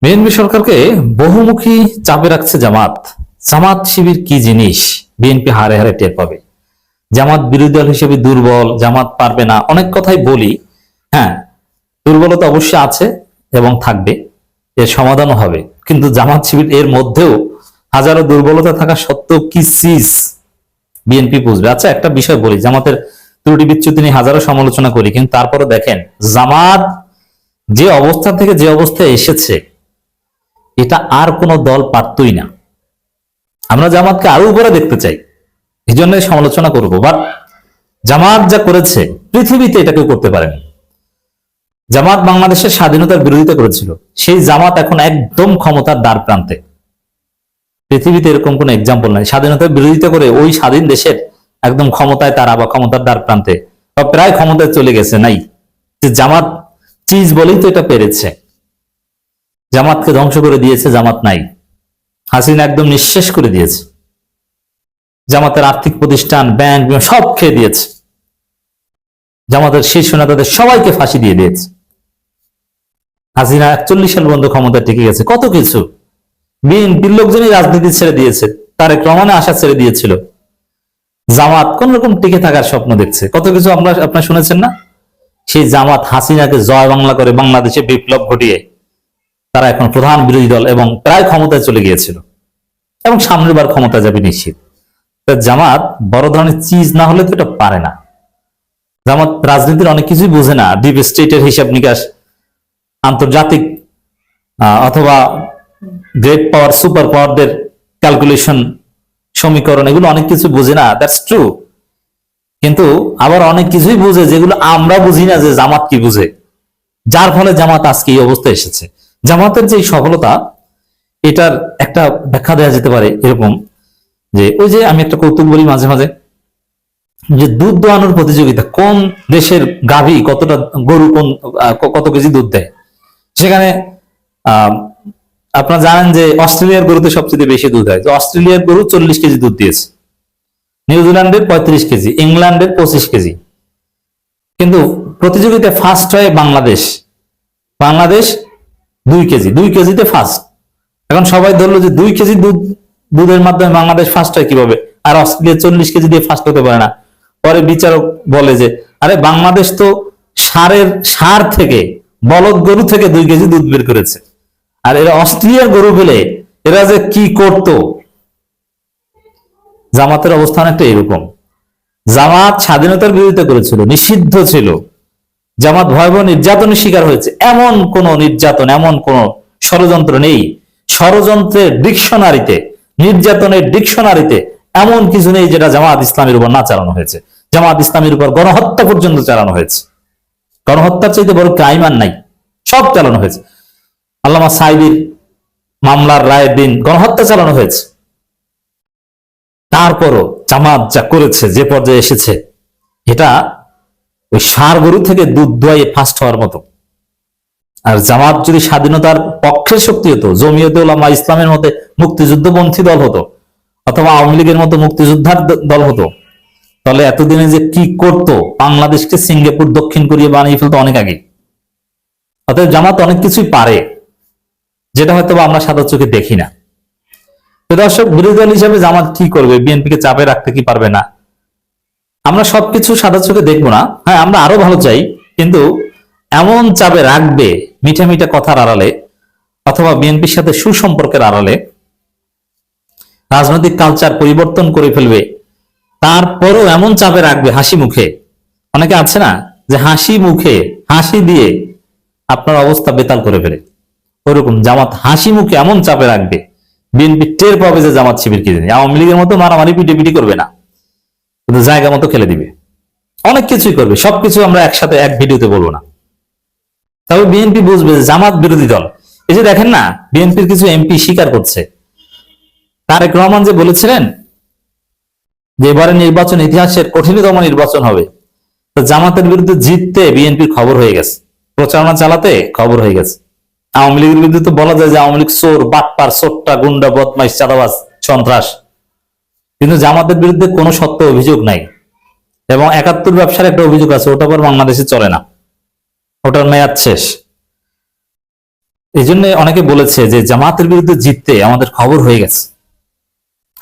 BNP সরকারকে বহুমুখী চাপে রাখছে জামাত। জামাত শিবির কি জিনিস বিএনপি হারে হারে টের পাবে। জামাত বিরোধী দল হিসেবে দুর্বল, জামাত পারবে না, অনেক কথাই বলি। হ্যাঁ, দুর্বলতা অবশ্যই আছে এবং থাকবে, এর সমাধানও হবে। কিন্তু জামাত শিবির এর মধ্যেও হাজারো দুর্বলতা থাকা সত্ত্বেও কি চিজ বিএনপি বুঝবে। আচ্ছা, একটা বিষয় বলি, জামাতের ত্রুটি বিচ্যুতি নিয়ে হাজারো সমালোচনা করি, কিন্তু তারপরে দেখেন জামাত যে অবস্থা থেকে যে অবস্থায় এসেছে এটা আর কোন দল পারতই না। আমরা জামাতকে আরো উপরে দেখতে চাই, এই জন্য সমালোচনা করবো। বাট জামাত যা করেছে পৃথিবীতে এটা কেউ করতে পারেনি। জামাত বাংলাদেশের স্বাধীনতার বিরোধিতা করেছিল, সেই জামাত এখন একদম ক্ষমতার দ্বার প্রান্তে। পৃথিবীতে এরকম কোন এক্সাম্পল নাই, স্বাধীনতার বিরোধিতা করে ওই স্বাধীন দেশের একদম ক্ষমতায় তারা বা ক্ষমতার দ্বার প্রান্তে বা প্রায় ক্ষমতায় চলে গেছে। নাই, যে জামাত চিজ বলেই তো এটা পেরেছে। জামাতকে ধ্বংস করে দিয়েছে জামাত নাই, হাসিনা একদম নিঃশেষ করে দিয়েছে। জামাতের আর্থিক প্রতিষ্ঠান, ব্যাংক সব খেয়ে দিয়েছে। জামাতের শীর্ষ নেতাদের সবাইকে ফাঁসি দিয়ে দিয়েছে। হাসিনা 41 সাল পর্যন্ত ক্ষমতা টিকে গেছে। কত কিছু বিএনপির লোকজনই রাজনীতি ছেড়ে দিয়েছে, তারেক রহমানের আশা ছেড়ে দিয়েছিল। জামাত কোন রকম টিকে থাকার স্বপ্ন দেখছে। কত কিছু আপনারা শুনেছেন না? সেই জামাত হাসিনাকে জয় বাংলা করে বাংলাদেশে বিপ্লব ঘটিয়ে তারা এখন প্রধান বিরোধী দল এবং প্রায় ক্ষমতায় চলে গিয়েছিল এবং সামনের বার ক্ষমতা যাবে নিশ্চিত। জামাত বড় ধরনের চিজ না হলে তো এটা পারে না। জামাত রাজনীতির অনেক কিছুই বোঝে না, ডিপ স্টেটের হিসাব নিকাশ, আন্তর্জাতিক অথবা গ্রেট পাওয়ার, সুপার পাওয়ারদের ক্যালকুলেশন, সমীকরণ, এগুলো অনেক কিছু বোঝে না, দ্যাটস ট্রু। কিন্তু আবার অনেক কিছুই বুঝে যেগুলো আমরা বুঝি না যে জামাত কি বুঝে, যার ফলে জামাত আজকে এই অবস্থায় এসেছে। জামাতের যে সফলতা, এটার একটা ব্যাখ্যা দেওয়া যেতে পারে এরকম যে, ওই যে আমি একটা কৌতুক বলি মাঝে মাঝে, যে দুধ দোয়ানোর প্রতিযোগিতা, কোন দেশের গাভী কতটা, গরু কোন কত কেজি দুধ দেয়। সেখানে আপনারা জানেন যে অস্ট্রেলিয়ার গরুতে সবচেয়ে বেশি দুধ হয়। অস্ট্রেলিয়ার গরু 40 কেজি দুধ দিয়েছে, নিউজিল্যান্ডের 35 কেজি, ইংল্যান্ডের 25 কেজি। কিন্তু প্রতিযোগিতায় ফার্স্ট হয় বাংলাদেশ। বাংলাদেশ 2 কেজি, 2 কেজিতে ফার্স্ট। এখন সবাই ধরলো যে 2 কেজি দুধের মাধ্যমে বাংলাদেশ ফার্স্ট হয় কিভাবে, আর অস্ট্রেলিয়া 40 কেজি দিয়ে ফার্স্ট হতে পারে না। পরে বিচারক বলে যে, আরে বাংলাদেশ তো সার থেকে, বলদ গরু থেকে 2 কেজি দুধ বের করেছে, আর এরা অস্ট্রেলিয়ার গরু পেলে এরা যে কি করত। জামাতের অবস্থান একটা এরকম। জামাত স্বাধীনতার বিরোধিতা করেছিল, নিষিদ্ধ ছিল। জামাত ভয়াবহ নির্যাতনের শিকার হয়েছে। এমন কোন নির্যাতন, এমন কোন ষড়যন্ত্র নেই। ষড়যন্ত্রের ডিকশনারিতে, নির্যাতনের ডিকশনারিতে এমন কিছু নেই যেটা জামাত ইসলামের উপর না চালানো হয়েছে। জামাত ইসলামের উপর গণহত্যা পর্যন্ত চালানো হয়েছে। গণহত্যার চাইতে বড় ক্রাইম আর নাই, সব চালানো হয়েছে। আল্লামা সাইদির মামলার রায়ের দিন গণহত্যা চালানো হয়েছে। তারপরও জামাত যা করেছে, যে পর্যায়ে এসেছে, এটা ওই ষাঁড় গরু থেকে দুধ দোয়াইয়ে ফার্স্ট হওয়ার মতো। আর জামাত যদি স্বাধীনতার পক্ষের শক্তি হতো, জমিয়তে উলামা ইসলামের মতে মুক্তিযুদ্ধপন্থী দল হতো, অথবা আওয়ামী লীগের মতো মুক্তিযোদ্ধার দল হতো, তাহলে এতদিনে যে কি করতো, বাংলাদেশকে সিঙ্গাপুর, দক্ষিণ কোরিয়া বানিয়ে ফেলতো অনেক আগে। অতএব জামাত অনেক কিছুই পারে, যেটা হয়তো আমরা সাদা চোখে দেখি না। তো দর্শক, বিরোধী দল হিসেবে জামাত কি করবে, বিএনপিকে চাপে রাখতে কি পারবে না, আমরা সবকিছু সাদা চোখে দেখবো না। হ্যাঁ, আমরা আরো ভালো চাই, কিন্তু এমন চাপে রাখবে মিঠা মিঠা কথার আড়ালে, অথবা বিএনপির সাথে সুসম্পর্কের আড়ালে, রাজনৈতিক কালচার পরিবর্তন করে ফেলবে, তারপরও এমন চাপে রাখবে হাসি মুখে। অনেকে আছে না যে হাসি মুখে, হাসি দিয়ে আপনার অবস্থা বেতাল করে ফেলে, ওরকম জামাত হাসি মুখে এমন চাপে রাখবে, বিএনপি টের পাবে যে জামাত শিবির কি জানি। আওয়ামী লীগের মতো মারামারি পিটি করবে না, কিন্তু জায়গা মতো খেলে দিবে, অনেক কিছুই করবে। সবকিছু আমরা একসাথে এক ভিডিওতে বলবো না, তবে বিএনপি বুঝবে যে জামাত বিরোধী দল। এই যে দেখেন না, বিএনপির কিছু এমপি স্বীকার করছে। তারেক রহমান যে বলেছিলেন যে এবারের নির্বাচন ইতিহাসের কঠিনতম নির্বাচন হবে, তো জামাতের বিরুদ্ধে জিততে বিএনপির খবর হয়ে গেছে, প্রচারণা চালাতে খবর হয়ে গেছে। আওয়ামী লীগের বিরুদ্ধে তো বলা যায় যে আওয়ামী লীগ চোর, বাটপার, সোট্টা, গুন্ডা, বদমাইশ, চাঁদাবাজ, সন্ত্রাস, কিন্তু জামাতের বিরুদ্ধে কোনো সত্য অভিযোগ নাই। এবং 71 ব্যবসার একটা অভিযোগ আছে, ওটা পর বাংলাদেশে চলে না, ওটার মেয়াদ শেষ। এই জন্য অনেকে বলেছে যে জামাতের বিরুদ্ধে জিততে আমাদের খবর হয়ে গেছে,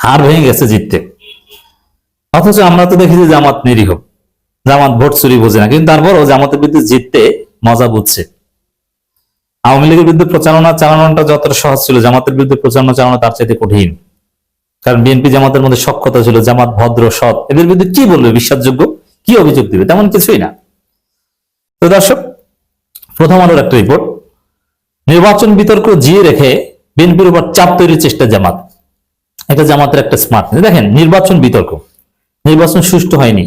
হার ভেঙে গেছে জিততে। অথচ আমরা তো দেখি যে জামাত নিরীহ, জামাত ভোট চুরি বোঝে না, কিন্তু তারপরও জামাতের বিরুদ্ধে জিততে মজা বুঝছে। আওয়ামী লীগের বিরুদ্ধে প্রচারণা চালানোটা যতটা সহজ ছিল, জামাতের বিরুদ্ধে প্রচারণা চালানো তার চাইতে কঠিন। কারণ বিএনপি জামাতের মধ্যে সখ্যতা ছিল, জামাত ভদ্র সৎ, এদের বিরুদ্ধে কি বলবে, বিশ্বাসযোগ্য কি অভিযোগ দিবে, তেমন কিছুই না। তো দর্শক, প্রথম আলোর একটা রিপোর্ট, নির্বাচন বিতর্ক জিয়ে রেখে বিএনপির উপর চাপ তৈরির চেষ্টা জামাত। এটা জামাতের একটা স্মার্ট। দেখেন, নির্বাচন বিতর্ক, নির্বাচন সুষ্ঠু হয়নি,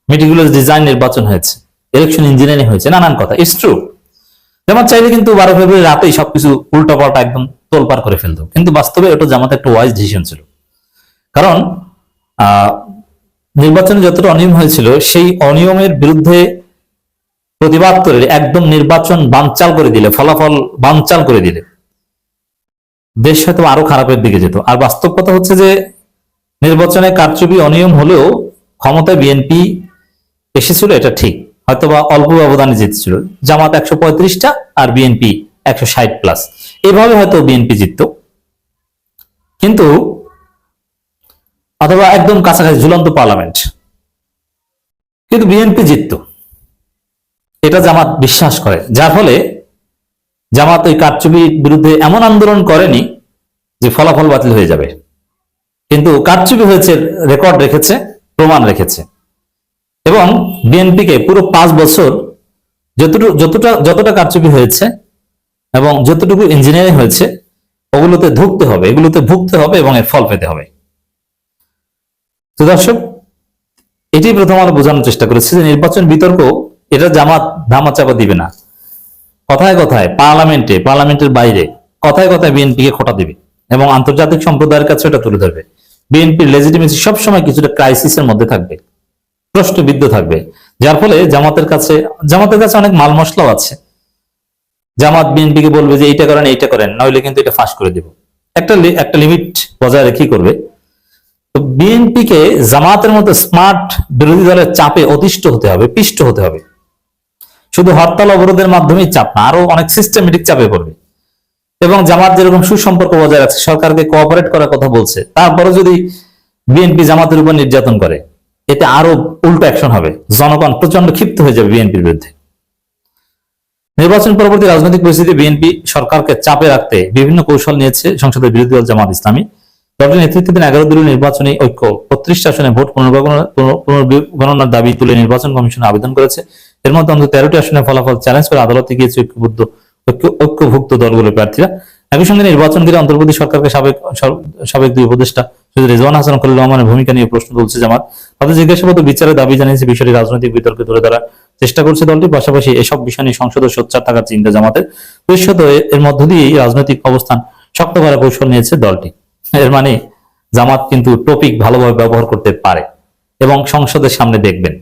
মেটিকুলাস ডিজাইন নির্বাচন হয়েছে, ইলেকশন ইঞ্জিনিয়ারিং হয়েছে, নানান কথা, ইটস ট্রু। জামাত চাইলে কিন্তু 12 ফেব্রুয়ারি রাতেই সবকিছু উল্টাপাল্টা একদম তোলপাড় করে ফেলতো, কিন্তু বাস্তবে এটা জামাত একটা ওয়াইজ ডিসিশন ছিল। কারণ নির্বাচনে যতটা অনিয়ম হয়েছিল, সেই অনিয়মের বিরুদ্ধে প্রতিবাদ করে একদম নির্বাচন বানচাল করে দিলে, ফলাফল বানচাল করে দিলে দেশ হয়তো আরো খারাপের দিকে যেত। আর বাস্তব কথা হচ্ছে যে নির্বাচনে কারচুপি অনিয়ম হলেও ক্ষমতায় বিএনপি এসেছিল, এটা ঠিক, হয়তোবা অল্প ব্যবধানে জিতছিল। জামাত 135টা আর বিএনপি 160+, এভাবে হয়তো বিএনপি জিততো, কিন্তু অথবা একদম কাছাকাছি ঝুলন্ত পার্লামেন্ট, কিন্তু বিএনপি জিততো, এটা জামাত বিশ্বাস করে। যার ফলে জামাত ওই কারচুপির বিরুদ্ধে এমন আন্দোলন করেনি যে ফলাফল বাতিল হয়ে যাবে, কিন্তু কারচুপি হয়েছে, রেকর্ড রেখেছে, প্রমাণ রেখেছে। এবং বিএনপিকে পুরো 5 বছর যতটা কারচুপি হয়েছে এবং যতটুকু ইঞ্জিনিয়ারিং হয়েছে, ওগুলোতে ধুকতে হবে, এগুলোতে ভুগতে হবে এবং এর ফল পেতে হবে। তো দর্শক, এটি প্রথম আলো বোঝানোর চেষ্টা করেছে যে নির্বাচন বিতর্ক এটা জামাত ধামাচাপা দিবে না। কথায় কথায় পার্লামেন্টের বাইরে কথায় কথায় বিএনপিকে খোঁটা দিবে এবং আন্তর্জাতিক সম্প্রদায়ের কাছে এটা তুলে ধরবে। বিএনপির লেজিটিমেসি সবসময় কিছুটা ক্রাইসিসের মধ্যে থাকবে, প্রশ্নবিদ্ধ থাকবে। যার ফলে জামাতের কাছে অনেক মাল মশলাও আছে। জামাত বিএনপিকে বলবে যে এইটা করেন, নইলে কিন্তু এটা ফাঁস করে দিব, একটা লিমিট বজায় রেখেই করবে। তো বিএনপিকে জামাতের মতো স্মার্ট বিরোধী দলের চাপে অতিষ্ঠ হতে হবে, পিষ্ট হতে হবে। শুধু হরতাল অবরোধের মাধ্যমেই চাপ না, আরো অনেক সিস্টেমেটিক চাপে পড়বে। এবং জামাত যেরকম সুসম্পর্ক বজায় রাখছে, সরকারকে কোঅপারেট করার কথা বলছে, তারপরে যদি বিএনপি জামাতের উপর নির্যাতন করে, এতে আরো উল্টো অ্যাকশন হবে, জনগণ প্রচন্ড ক্ষিপ্ত হয়ে যাবে বিএনপির বিরুদ্ধে। নির্বাচন পরবর্তী রাজনৈতিক পরিস্থিতি বিএনপি সরকারকে চাপে রাখতে বিভিন্ন কৌশল নিয়েছে সংসদের বিরোধী দল জামাত ইসলামী। দলটির নেতৃত্বাধীন 11 দলীয় নির্বাচনী ঐক্য 35 আসনে ভোট পুনর্গণনার দাবি তুলে নির্বাচন কমিশনে আবেদন করেছে। এর মধ্যে অন্তত 13টি আসনে ফলাফল চ্যালেঞ্জ করে আদালতে গিয়েছে ঐক্যভুক্ত দলগুলোর প্রার্থীরা। একই সঙ্গে নির্বাচন ঘিরে অন্তর্বর্তী সরকারকে সাবেক 2 উপদেষ্টা রেজওয়ান হাসান খলিল রহমানের ভূমিকা নিয়ে প্রশ্ন তুলছে জামাত। তাদের জিজ্ঞাসাবাদ বিচারের দাবি জানিয়েছে, বিষয়টি রাজনৈতিক বিতর্কে তুলে ধরার চেষ্টা করছে দলটি। পাশাপাশি এসব বিষয় নিয়ে সংসদে সোচ্চার থাকার চিন্তা জামাতের। ভবিষ্যৎ এর মধ্য দিয়ে রাজনৈতিক অবস্থান শক্ত করার কৌশল নিয়েছে দলটি। এর মানে জামাত কিন্তু টপিক ভালোভাবে ব্যবহার করতে পারে এবং সংসদের সামনে দেখবেন।